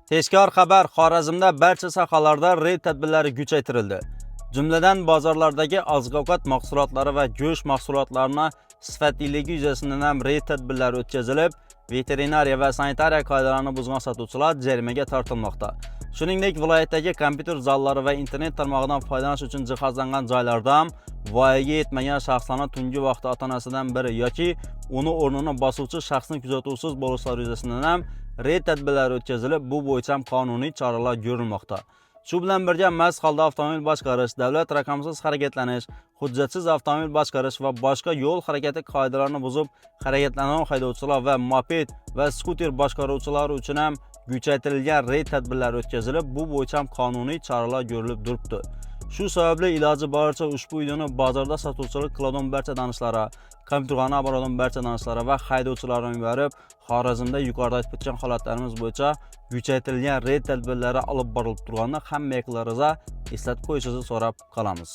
Tezkor xabar: Xorazmda barcha sohalarda reyd tadbirlari kuchaytirildi. Jumladan bozorlardagi oziq-ovqat mahsulotlari va go'sht mahsulotlarini sifatliligi yuzasidan ham reyd tadbirlari o'tkazilib, veterinariya va sanitariya qoidalarini buzgan sotuvchilar jarimaga tortilmoqda. Shuningdek, viloyatdagi kompyuter zallari va internet tarmog'idan foydalanish uchun jihozlangan joylarda ham voyaga yetmagan shaxslarning tungi vaqtda ota-onasidan biri yoki uni o'rnini bosuvchi shaxsning kuzatuvsiz bo'lishlari yuzasidan ham reyd tadbirlari o'tkazilib, bu bo'yicha ham qonuniy choralar ko'rilmoqda. Shu bilan birga mast holda avtomobil boshqarish, davlat raqamsiz harakatlanish, hujjatsiz avtomobil boshqarish va boshqa yo'l harakati qoidalarini buzib harakatlanuvchi haydovchilar va moped va skuter boshqaruvchilari uchun ham kuchaytirilgan reyd tadbirlari o'tkazilib, bu bo'yicha ham qonuniy choralar ko'rilib turibdi. Shu sababli iloji boricha ushbu videoni bozorda sotuvchilik qiladigan barcha tanishlari, kompyuterxona boradigan barcha tanishlari va haydovchilarni yuborib, Xorazmda yuqorida aytib o'tgan holatlarimiz bo'yicha kuchaytirilgan reyd tadbirlari olib borilib turganini hamma yoqlarga eslatib qo'yishingizni so'rab qolamiz.